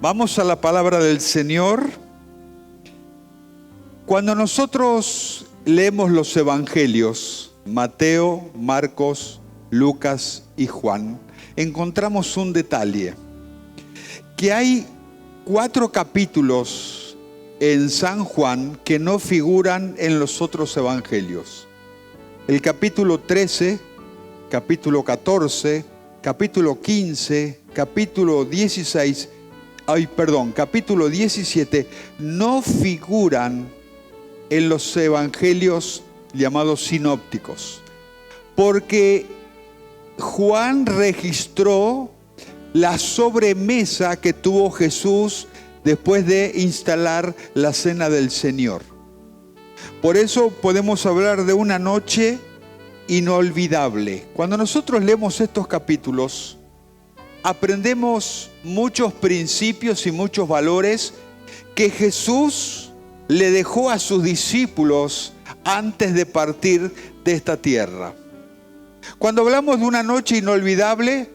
Vamos a la palabra del Señor. Cuando nosotros leemos los evangelios, Mateo, Marcos, Lucas y Juan, encontramos un detalle, que hay 4 capítulos en San Juan que no figuran en los otros evangelios. El capítulo 13, capítulo 14, capítulo 15, capítulo 17 no figuran en los evangelios llamados sinópticos, porque Juan registró la sobremesa que tuvo Jesús después de instalar la cena del Señor. Por eso podemos hablar de una noche inolvidable. Cuando nosotros leemos estos capítulos, aprendemos muchos principios y muchos valores que Jesús le dejó a sus discípulos antes de partir de esta tierra. Cuando hablamos de una noche inolvidable,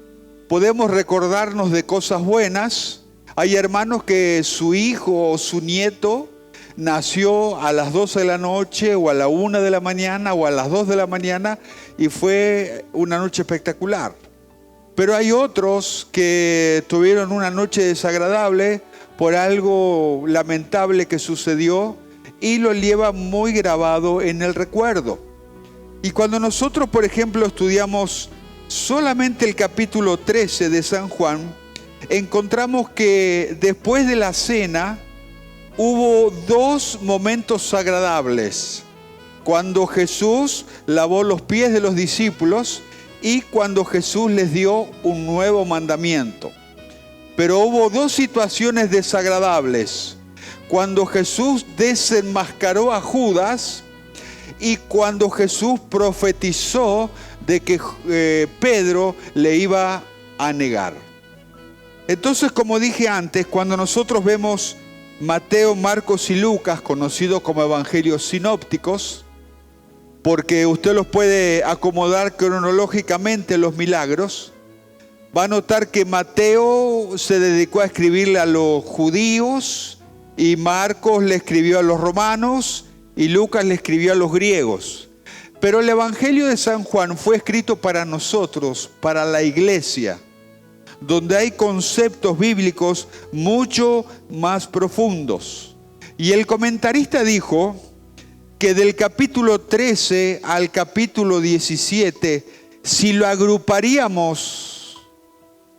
podemos recordarnos de cosas buenas. Hay hermanos que su hijo o su nieto nació a las 12 de la noche o a la 1 de la mañana o a las 2 de la mañana y fue una noche espectacular. Pero hay otros que tuvieron una noche desagradable por algo lamentable que sucedió y lo lleva muy grabado en el recuerdo. Y cuando nosotros, por ejemplo, estudiamos solamente el capítulo 13 de San Juan, encontramos que después de la cena hubo 2 momentos agradables. Cuando Jesús lavó los pies de los discípulos y cuando Jesús les dio un nuevo mandamiento. Pero hubo 2 situaciones desagradables. Cuando Jesús desenmascaró a Judas y cuando Jesús profetizó de que Pedro le iba a negar. Entonces, como dije antes, cuando nosotros vemos Mateo, Marcos y Lucas, conocidos como evangelios sinópticos, porque usted los puede acomodar cronológicamente los milagros, va a notar que Mateo se dedicó a escribirle a los judíos y Marcos le escribió a los romanos y Lucas le escribió a los griegos. Pero el Evangelio de San Juan fue escrito para nosotros, para la iglesia, donde hay conceptos bíblicos mucho más profundos. Y el comentarista dijo que del capítulo 13 al capítulo 17, si lo agruparíamos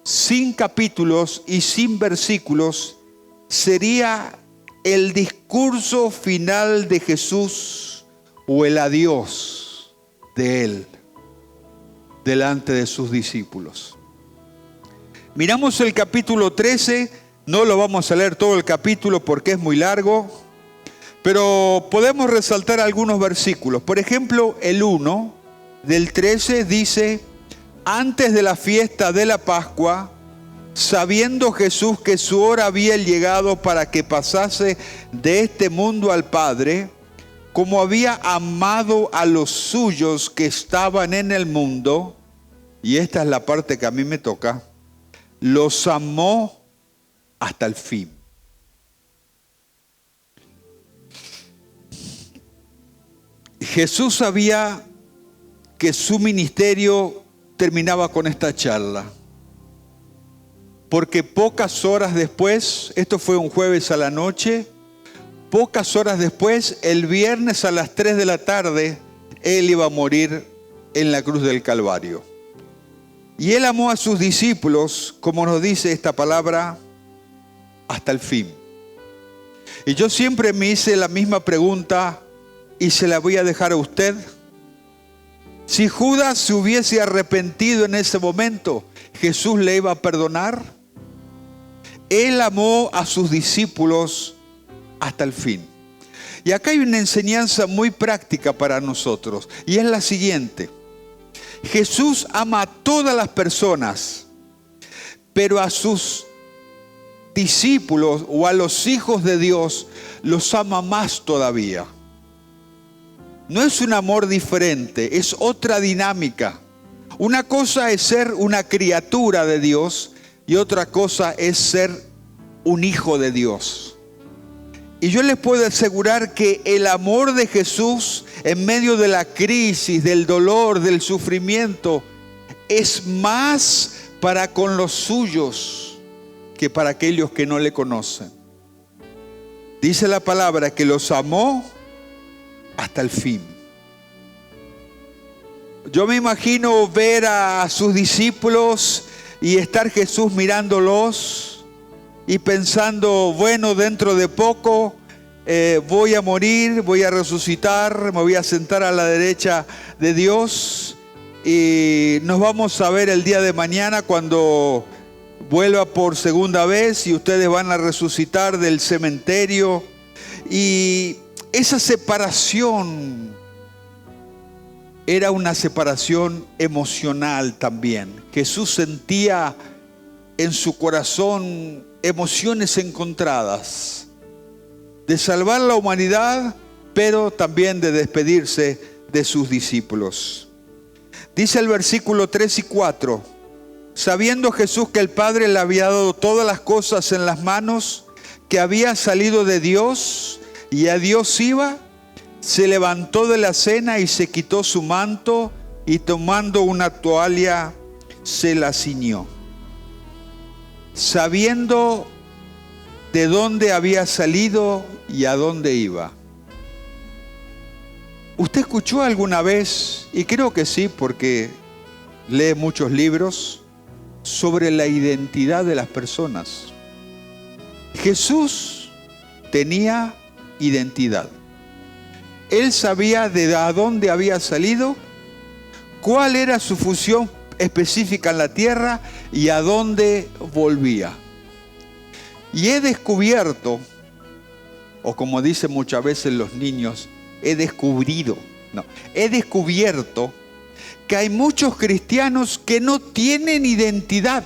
sin capítulos y sin versículos, sería el discurso final de Jesús o el adiós de Él delante de sus discípulos. Miramos el capítulo 13, no lo vamos a leer todo el capítulo porque es muy largo, pero podemos resaltar algunos versículos. Por ejemplo, el 1 del 13 dice: antes de la fiesta de la Pascua, sabiendo Jesús que su hora había llegado para que pasase de este mundo al Padre, como había amado a los suyos que estaban en el mundo, y esta es la parte que a mí me toca, los amó hasta el fin. Jesús sabía que su ministerio terminaba con esta charla, porque pocas horas después, esto fue un jueves a la noche, pocas horas después, el viernes a las 3 de la tarde, Él iba a morir en la cruz del Calvario. Y Él amó a sus discípulos, como nos dice esta palabra, hasta el fin. Y yo siempre me hice la misma pregunta y se la voy a dejar a usted. Si Judas se hubiese arrepentido en ese momento, ¿Jesús le iba a perdonar? Él amó a sus discípulos hasta el fin. Y acá hay una enseñanza muy práctica para nosotros, y es la siguiente. Jesús ama a todas las personas, pero a sus discípulos o a los hijos de Dios los ama más todavía. No es un amor diferente, es otra dinámica. Una cosa es ser una criatura de Dios y otra cosa es ser un hijo de Dios. Y yo les puedo asegurar que el amor de Jesús en medio de la crisis, del dolor, del sufrimiento, es más para con los suyos que para aquellos que no le conocen. Dice la palabra que los amó hasta el fin. Yo me imagino ver a sus discípulos y estar Jesús mirándolos y pensando, bueno, dentro de poco voy a morir, voy a resucitar, me voy a sentar a la derecha de Dios y nos vamos a ver el día de mañana cuando vuelva por segunda vez y ustedes van a resucitar del cementerio. Y esa separación era una separación emocional también. Jesús sentía en su corazón emociones encontradas de salvar la humanidad, pero también de despedirse de sus discípulos. Dice el versículo 3 y 4, sabiendo Jesús que el Padre le había dado todas las cosas en las manos, que había salido de Dios y a Dios iba, se levantó de la cena y se quitó su manto y tomando una toalla se la ciñó. Sabiendo de dónde había salido y a dónde iba. ¿Usted escuchó alguna vez, y creo que sí porque lee muchos libros, sobre la identidad de las personas? Jesús tenía identidad. Él sabía de dónde había salido, cuál era su función específica en la tierra y a dónde volvía. Y he descubierto, o como dicen muchas veces los niños, he descubierto que hay muchos cristianos que no tienen identidad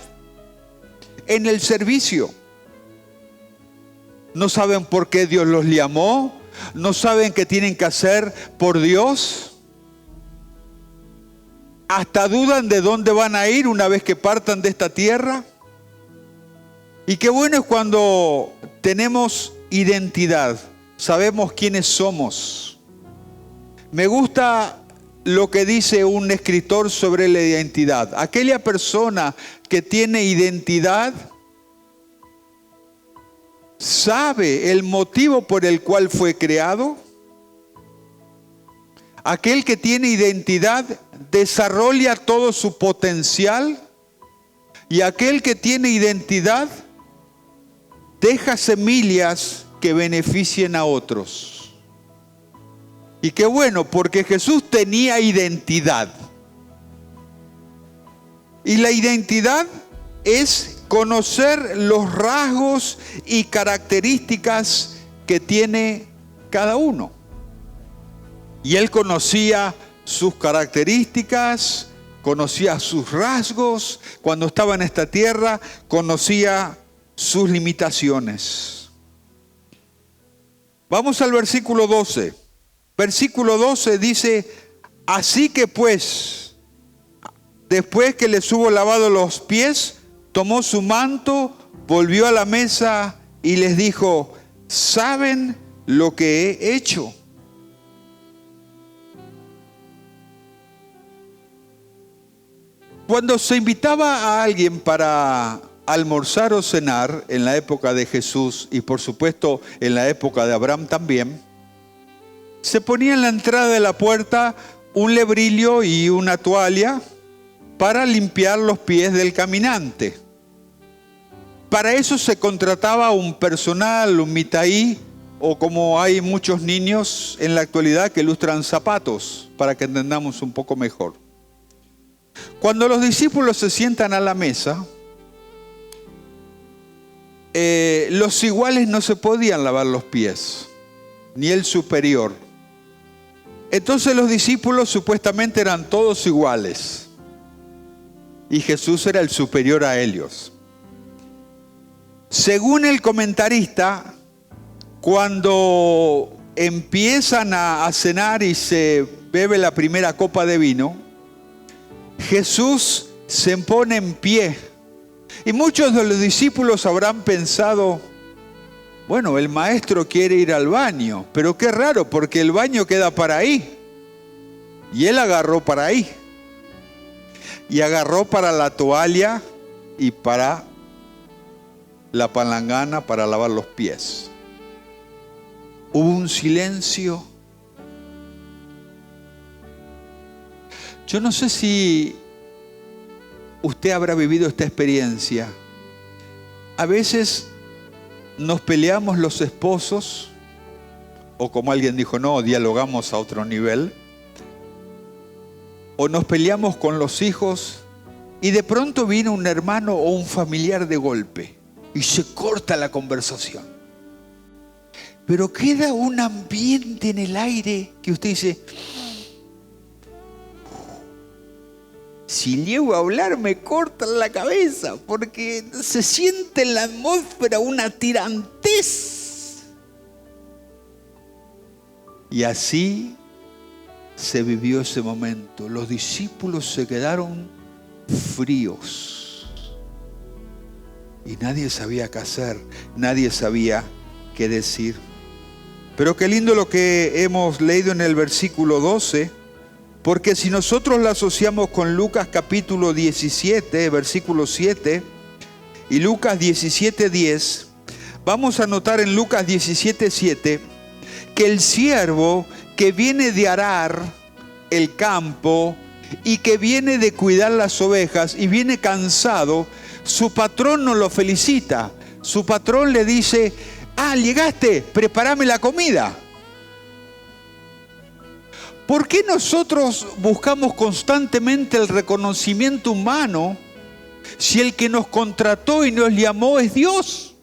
en el servicio. No saben por qué Dios los llamó, no saben qué tienen que hacer por Dios. Hasta dudan de dónde van a ir una vez que partan de esta tierra. Y qué bueno es cuando tenemos identidad, sabemos quiénes somos. Me gusta lo que dice un escritor sobre la identidad. Aquella persona que tiene identidad sabe el motivo por el cual fue creado. Aquel que tiene identidad desarrolla todo su potencial. Y aquel que tiene identidad deja semillas que beneficien a otros. Y qué bueno, porque Jesús tenía identidad. Y la identidad es conocer los rasgos y características que tiene cada uno. Y él conocía sus características, conocía sus rasgos. Cuando estaba en esta tierra, conocía sus limitaciones. Vamos al versículo 12. Versículo 12 dice, así que pues, después que les hubo lavado los pies, tomó su manto, volvió a la mesa y les dijo, ¿saben lo que he hecho? Cuando se invitaba a alguien para almorzar o cenar en la época de Jesús y por supuesto en la época de Abraham también, se ponía en la entrada de la puerta un lebrillo y una toalla para limpiar los pies del caminante. Para eso se contrataba un personal, un mitaí, o como hay muchos niños en la actualidad que lustran zapatos, para que entendamos un poco mejor. Cuando los discípulos se sientan a la mesa, los iguales no se podían lavar los pies, ni el superior. Entonces los discípulos supuestamente eran todos iguales. Y Jesús era el superior a ellos. Según el comentarista, cuando empiezan a cenar y se bebe la primera copa de vino, Jesús se pone en pie. Y muchos de los discípulos habrán pensado, Bueno, el maestro quiere ir al baño, pero qué raro, porque el baño queda para ahí. Y él agarró para ahí. Y agarró para la toalla y para la palangana para lavar los pies. Hubo un silencio. Yo no sé si usted habrá vivido esta experiencia. A veces nos peleamos los esposos, o como alguien dijo, no, dialogamos a otro nivel. O nos peleamos con los hijos y de pronto viene un hermano o un familiar de golpe y se corta la conversación. Pero queda un ambiente en el aire que usted dice, si llego a hablar me cortan la cabeza, porque se siente en la atmósfera una tirantez. Y así se vivió ese momento. Los discípulos se quedaron fríos. Y nadie sabía qué hacer, nadie sabía qué decir. Pero qué lindo lo que hemos leído en el versículo 12, porque si nosotros la asociamos con Lucas capítulo 17, versículo 7, y Lucas 17:10, vamos a notar en Lucas 17:7 que el siervo que viene de arar el campo y que viene de cuidar las ovejas y viene cansado, su patrón no lo felicita. Su patrón le dice, llegaste, prepárame la comida. ¿Por qué nosotros buscamos constantemente el reconocimiento humano si el que nos contrató y nos llamó es Dios?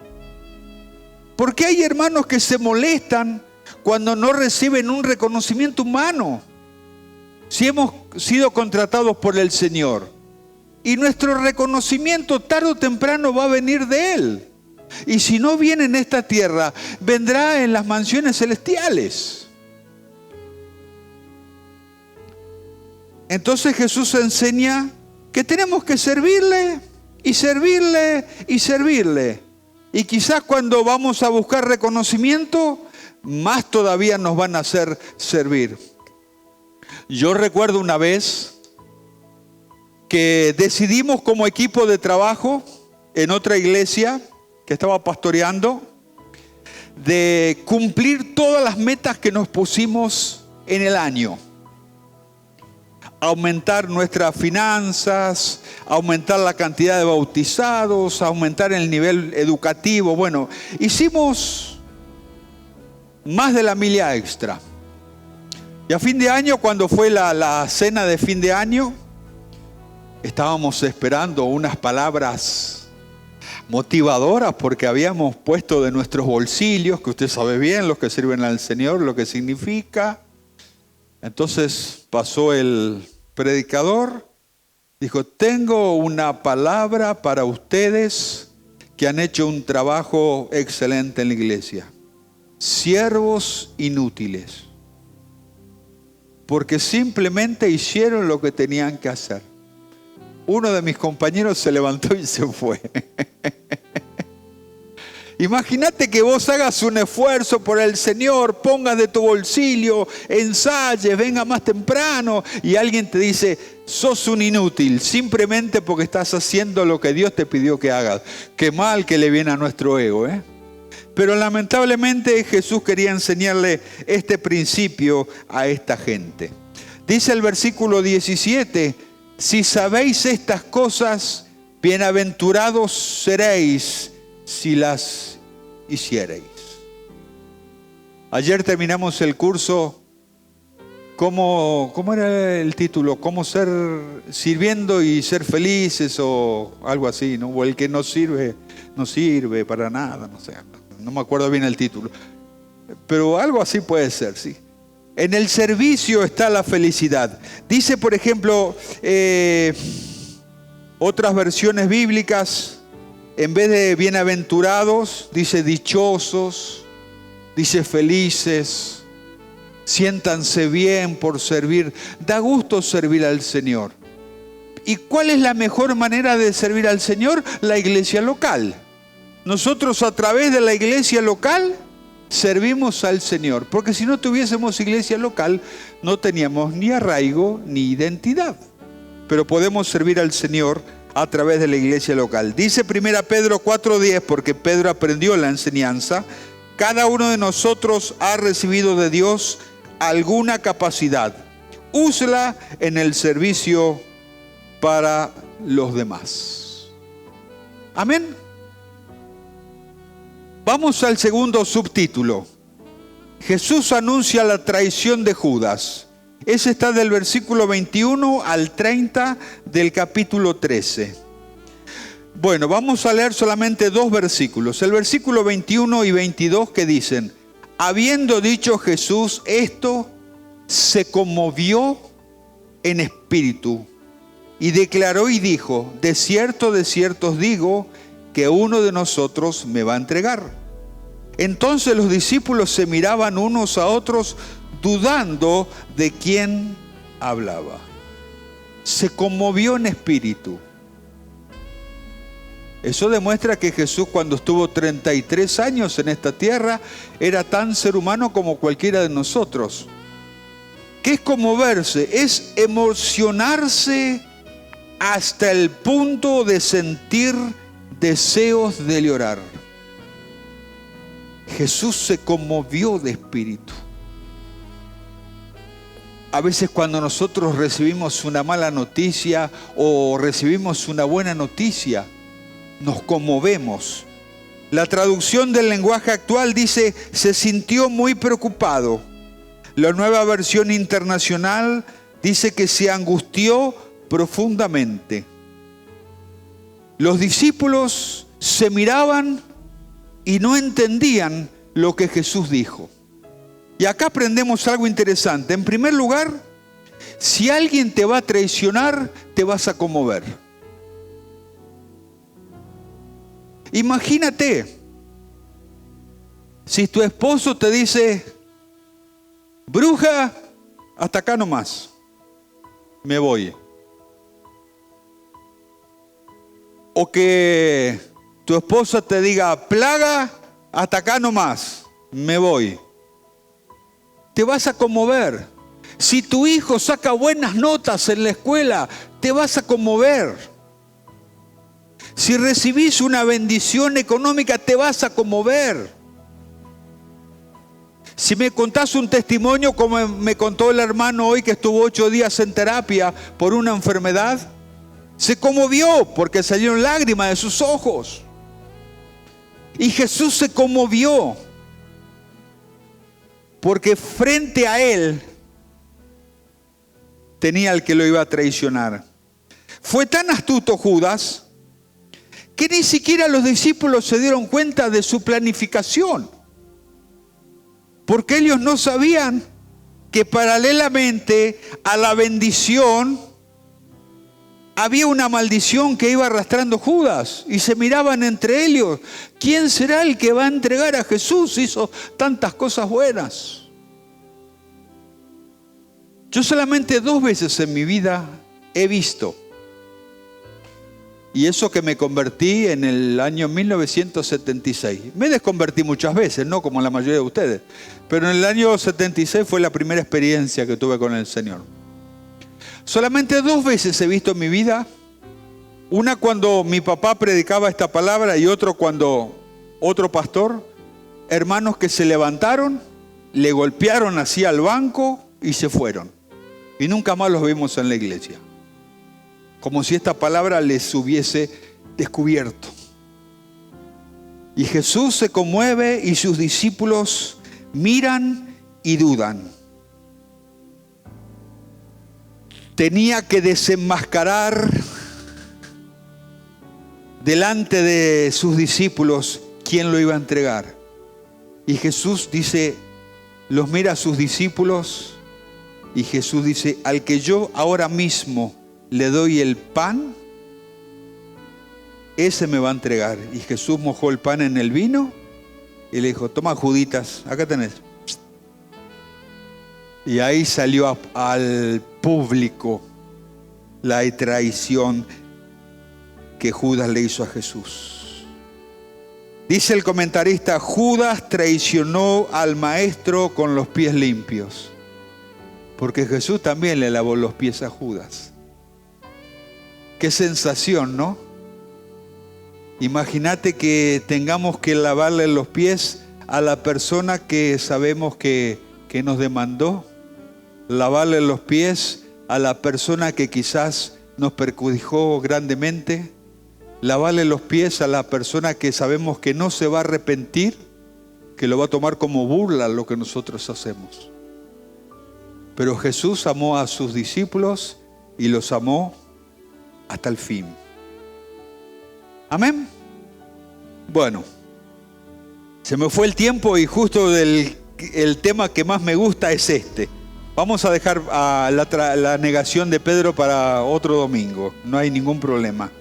¿Por qué hay hermanos que se molestan cuando no reciben un reconocimiento humano? Si hemos sido contratados por el Señor. Y nuestro reconocimiento tarde o temprano va a venir de Él. Y si no viene en esta tierra, vendrá en las mansiones celestiales. Entonces Jesús enseña que tenemos que servirle y servirle y servirle. Y quizás cuando vamos a buscar reconocimiento, más todavía nos van a hacer servir. Yo recuerdo una vez que decidimos como equipo de trabajo en otra iglesia que estaba pastoreando, de cumplir todas las metas que nos pusimos en el año. Aumentar nuestras finanzas, aumentar la cantidad de bautizados, aumentar el nivel educativo. Bueno, hicimos más de la milla extra. Y a fin de año, cuando fue la cena de fin de año, estábamos esperando unas palabras motivadoras porque habíamos puesto de nuestros bolsillos, que usted sabe bien, los que sirven al Señor, lo que significa. Entonces pasó el predicador, dijo, tengo una palabra para ustedes que han hecho un trabajo excelente en la iglesia. Siervos inútiles. Porque simplemente hicieron lo que tenían que hacer. Uno de mis compañeros se levantó y se fue. Imagínate que vos hagas un esfuerzo por el Señor, pongas de tu bolsillo, ensayes, venga más temprano y alguien te dice, sos un inútil, simplemente porque estás haciendo lo que Dios te pidió que hagas. Qué mal que le viene a nuestro ego, ¿eh? Pero lamentablemente Jesús quería enseñarle este principio a esta gente. Dice el versículo 17, si sabéis estas cosas, bienaventurados seréis si las hiciereis. Ayer terminamos el curso, ¿cómo era el título? ¿Cómo ser sirviendo y ser felices o algo así, ¿no? O el que no sirve para nada, no sé, no me acuerdo bien el título. Pero algo así puede ser, sí. En el servicio está la felicidad. Dice, por ejemplo, otras versiones bíblicas, en vez de bienaventurados, dice dichosos, dice felices, siéntanse bien por servir. Da gusto servir al Señor. ¿Y cuál es la mejor manera de servir al Señor? La iglesia local. Nosotros a través de la iglesia local servimos al Señor, porque si no tuviésemos iglesia local no teníamos ni arraigo ni identidad, pero podemos servir al Señor a través de la iglesia local. Dice 1 Pedro 4:10, porque Pedro aprendió la enseñanza: cada uno de nosotros ha recibido de Dios alguna capacidad, úsela en el servicio para los demás. Amén. Vamos al segundo subtítulo. Jesús anuncia la traición de Judas. Ese está del versículo 21 al 30 del capítulo 13. Bueno, vamos a leer solamente dos versículos. El versículo 21 y 22 que dicen: habiendo dicho Jesús esto, se conmovió en espíritu y declaró y dijo: de cierto os digo, que uno de nosotros me va a entregar. Entonces los discípulos se miraban unos a otros, dudando de quién hablaba. Se conmovió en espíritu. Eso demuestra que Jesús, cuando estuvo 33 años en esta tierra, era tan ser humano como cualquiera de nosotros. ¿Qué es conmoverse? Es emocionarse hasta el punto de sentir deseos de llorar. Jesús se conmovió de espíritu. A veces cuando nosotros recibimos una mala noticia o recibimos una buena noticia, nos conmovemos. La traducción del lenguaje actual dice: se sintió muy preocupado. La Nueva Versión Internacional dice que se angustió profundamente. Los discípulos se miraban y no entendían lo que Jesús dijo. Y acá aprendemos algo interesante. En primer lugar, si alguien te va a traicionar, te vas a conmover. Imagínate, si tu esposo te dice: bruja, hasta acá nomás, me voy. O que tu esposa te diga: plaga, hasta acá nomás, me voy. Te vas a conmover. Si tu hijo saca buenas notas en la escuela, te vas a conmover. Si recibís una bendición económica, te vas a conmover. Si me contás un testimonio como me contó el hermano hoy, que estuvo 8 días en terapia por una enfermedad, se conmovió porque salieron lágrimas de sus ojos. Y Jesús se conmovió porque frente a él tenía al que lo iba a traicionar. Fue tan astuto Judas que ni siquiera los discípulos se dieron cuenta de su planificación, porque ellos no sabían que paralelamente a la bendición había una maldición que iba arrastrando Judas, y se miraban entre ellos: ¿quién será el que va a entregar a Jesús? Hizo tantas cosas buenas. Yo solamente 2 veces en mi vida he visto, y eso que me convertí en el año 1976. Me desconvertí muchas veces, no como la mayoría de ustedes, pero en el año 76 fue la primera experiencia que tuve con el Señor. Solamente 2 veces he visto en mi vida, una cuando mi papá predicaba esta palabra y otro cuando otro pastor, hermanos que se levantaron, le golpearon así al banco y se fueron. Y nunca más los vimos en la iglesia. Como si esta palabra les hubiese descubierto. Y Jesús se conmueve y sus discípulos miran y dudan. Tenía que desenmascarar delante de sus discípulos quién lo iba a entregar. Y Jesús dice, los mira a sus discípulos y Jesús dice: al que yo ahora mismo le doy el pan, ese me va a entregar. Y Jesús mojó el pan en el vino y le dijo: toma, Juditas, acá tenés. Y ahí salió al público la traición que Judas le hizo a Jesús. Dice el comentarista, Judas traicionó al maestro con los pies limpios. Porque Jesús también le lavó los pies a Judas. Qué sensación, ¿no? Imagínate que tengamos que lavarle los pies a la persona que sabemos que nos demandó. Lavarle los pies a la persona que quizás nos perjudicó grandemente. Lavarle los pies a la persona que sabemos que no se va a arrepentir, que lo va a tomar como burla lo que nosotros hacemos. Pero Jesús amó a sus discípulos y los amó hasta el fin. Amén. Bueno, se me fue el tiempo y justo el tema que más me gusta es este. Vamos a dejar la negación de Pedro para otro domingo, no hay ningún problema.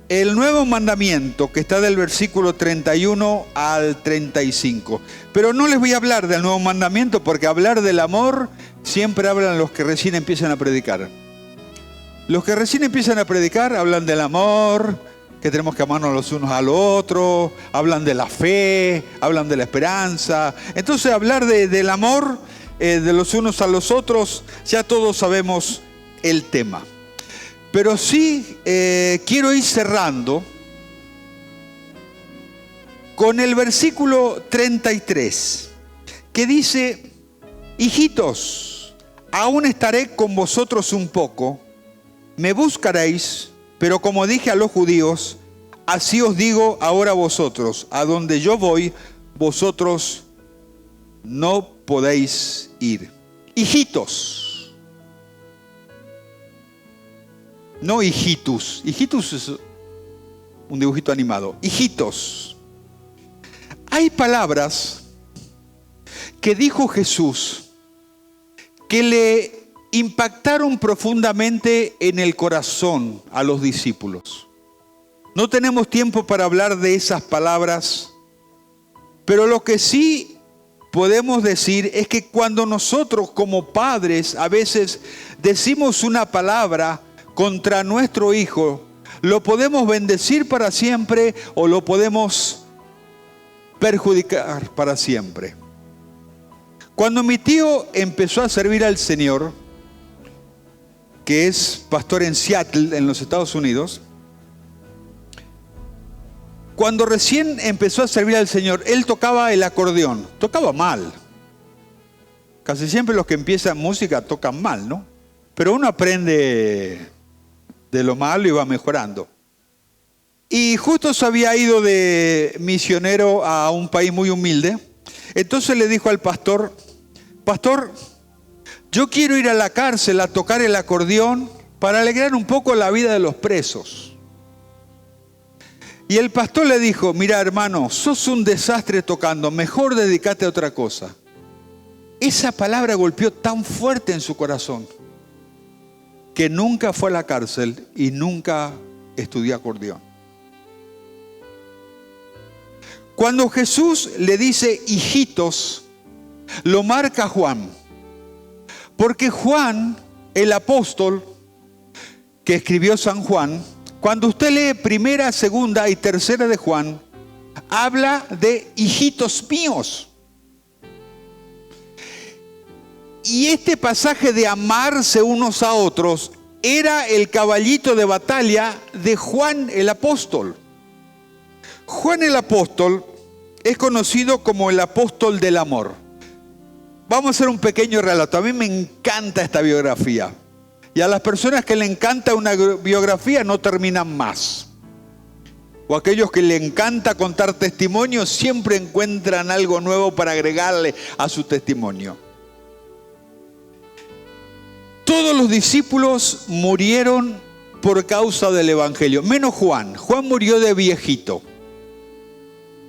El nuevo mandamiento que está del versículo 31 al 35. Pero no les voy a hablar del nuevo mandamiento porque hablar del amor siempre hablan los que recién empiezan a predicar. Los que recién empiezan a predicar hablan del amor, que tenemos que amarnos los unos al otro, hablan de la fe, hablan de la esperanza. Entonces hablar del amor de los unos a los otros, ya todos sabemos el tema. Pero sí quiero ir cerrando con el versículo 33, que dice, hijitos, aún estaré con vosotros un poco, me buscaréis, pero como dije a los judíos, así os digo ahora a vosotros, a donde yo voy, vosotros no podéis ir. Hijitos. No hijitus. Hijitus es un dibujito animado. Hijitos. Hay palabras que dijo Jesús que le impactaron profundamente en el corazón a los discípulos. No tenemos tiempo para hablar de esas palabras, pero lo que sí podemos decir es que cuando nosotros como padres a veces decimos una palabra contra nuestro hijo, lo podemos bendecir para siempre o lo podemos perjudicar para siempre. Cuando mi tío empezó a servir al Señor, que es pastor en Seattle, en los Estados Unidos, cuando recién empezó a servir al Señor, él tocaba el acordeón, tocaba mal. Casi siempre los que empiezan música tocan mal, ¿no? Pero uno aprende de lo malo y va mejorando. Y justo se había ido de misionero a un país muy humilde. Entonces le dijo al pastor, pastor, yo quiero ir a la cárcel a tocar el acordeón para alegrar un poco la vida de los presos. Y el pastor le dijo, mira hermano, sos un desastre tocando, mejor dedícate a otra cosa. Esa palabra golpeó tan fuerte en su corazón que nunca fue a la cárcel y nunca estudió acordeón. Cuando Jesús le dice hijitos, lo marca Juan. Porque Juan, el apóstol que escribió San Juan, cuando usted lee primera, segunda y tercera de Juan, habla de hijitos míos. Y este pasaje de amarse unos a otros era el caballito de batalla de Juan el apóstol. Juan el apóstol es conocido como el apóstol del amor. Vamos a hacer un pequeño relato. A mí me encanta esta biografía. Y a las personas que le encanta una biografía no terminan más. O aquellos que le encanta contar testimonios siempre encuentran algo nuevo para agregarle a su testimonio. Todos los discípulos murieron por causa del evangelio, menos Juan. Juan murió de viejito.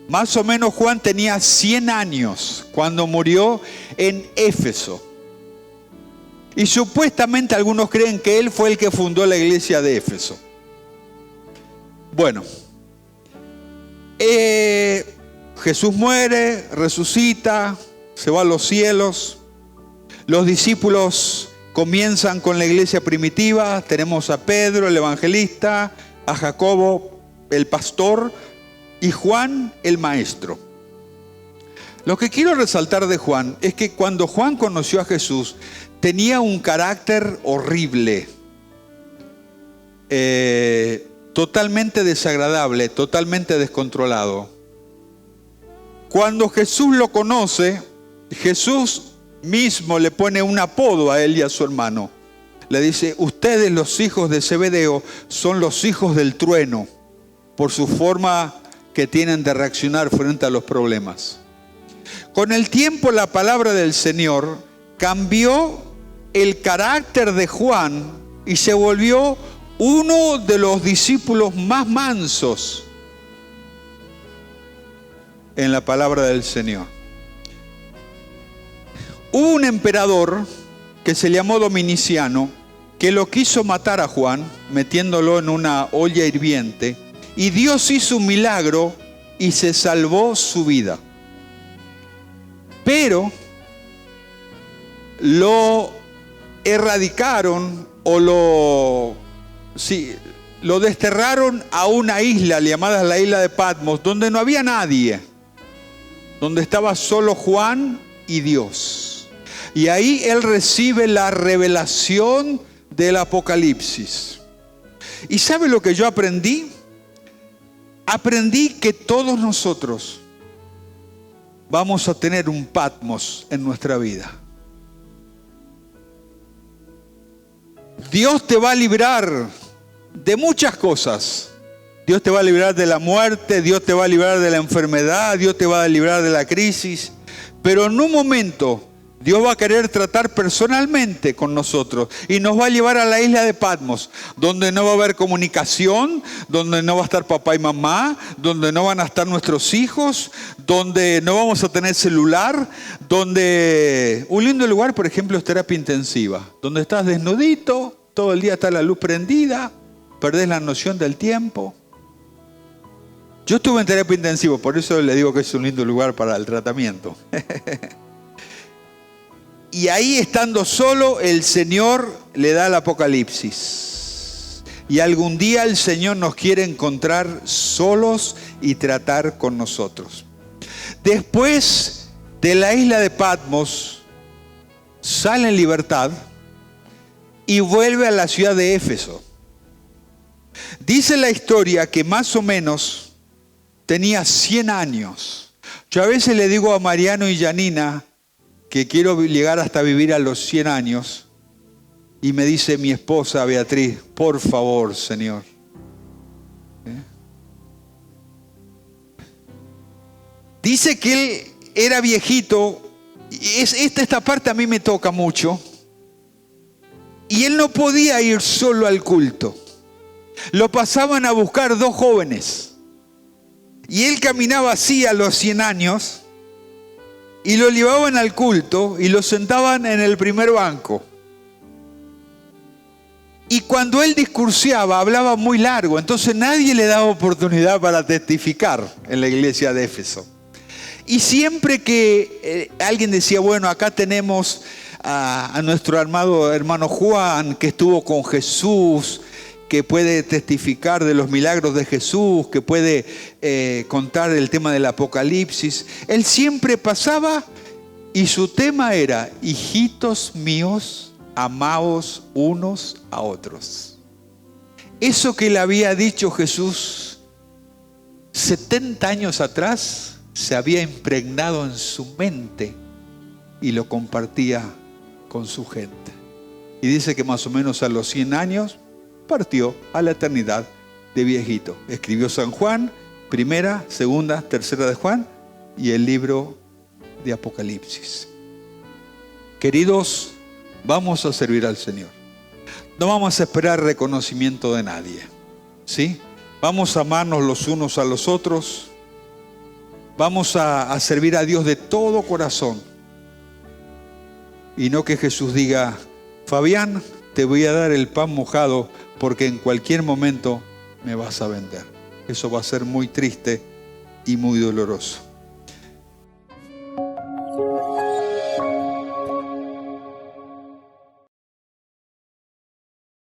Más o menos Juan tenía 100 años cuando murió en Éfeso. Y supuestamente algunos creen que él fue el que fundó la iglesia de Éfeso. Bueno, Jesús muere, resucita, se va a los cielos. Los discípulos comienzan con la iglesia primitiva. Tenemos a Pedro, el evangelista, a Jacobo, el pastor, y Juan el maestro. Lo que quiero resaltar de Juan es que cuando Juan conoció a Jesús, tenía un carácter horrible, totalmente desagradable, totalmente descontrolado. Cuando Jesús lo conoce, Jesús mismo le pone un apodo a él y a su hermano. Le dice: ustedes, los hijos de Zebedeo, son los hijos del trueno, por su forma que tienen de reaccionar frente a los problemas. Con el tiempo, la palabra del Señor cambió el carácter de Juan y se volvió uno de los discípulos más mansos en la palabra del Señor. Hubo un emperador que se llamó Dominiciano, que lo quiso matar a Juan, metiéndolo en una olla hirviente, y Dios hizo un milagro y se salvó su vida. Pero lo erradicaron o lo desterraron a una isla llamada la isla de Patmos, donde no había nadie, donde estaba solo Juan y Dios. Y ahí él recibe la revelación del Apocalipsis. ¿Y sabe lo que yo aprendí? Aprendí que todos nosotros vamos a tener un Patmos en nuestra vida. Dios te va a librar de muchas cosas. Dios te va a librar de la muerte, Dios te va a librar de la enfermedad, Dios te va a librar de la crisis. Pero en un momento Dios va a querer tratar personalmente con nosotros y nos va a llevar a la isla de Patmos, donde no va a haber comunicación, donde no va a estar papá y mamá, donde no van a estar nuestros hijos, donde no vamos a tener celular, donde un lindo lugar, por ejemplo, es terapia intensiva, donde estás desnudito, todo el día está la luz prendida, perdés la noción del tiempo. Yo estuve en terapia intensiva, por eso le digo que es un lindo lugar para el tratamiento. Y ahí, estando solo, el Señor le da el Apocalipsis. Y algún día el Señor nos quiere encontrar solos y tratar con nosotros. Después de la isla de Patmos, sale en libertad y vuelve a la ciudad de Éfeso. Dice la historia que más o menos tenía 100 años. Yo a veces le digo a Mariano y Janina que quiero llegar hasta vivir a los 100 años. Y me dice mi esposa Beatriz: por favor, Señor. Dice que él era viejito. Y esta parte a mí me toca mucho. Y él no podía ir solo al culto. Lo pasaban a buscar 2 jóvenes. Y él caminaba así a los 100 años. Y lo llevaban al culto y lo sentaban en el primer banco. Y cuando él discursiaba, hablaba muy largo. Entonces nadie le daba oportunidad para testificar en la iglesia de Éfeso. Y siempre que alguien decía: bueno, acá tenemos a nuestro amado hermano Juan, que estuvo con Jesús, que puede testificar de los milagros de Jesús, que puede contar el tema del Apocalipsis. Él siempre pasaba y su tema era: hijitos míos, amaos unos a otros. Eso que le había dicho Jesús 70 años atrás se había impregnado en su mente y lo compartía con su gente. Y dice que más o menos a los 100 años partió a la eternidad de viejito. Escribió San Juan, primera, segunda, tercera de Juan y el libro de Apocalipsis. Queridos, vamos a servir al Señor. No vamos a esperar reconocimiento de nadie, ¿sí? Vamos a amarnos los unos a los otros. Vamos a servir a Dios de todo corazón. Y no que Jesús diga: Fabián, te voy a dar el pan mojado porque en cualquier momento me vas a vender. Eso va a ser muy triste y muy doloroso.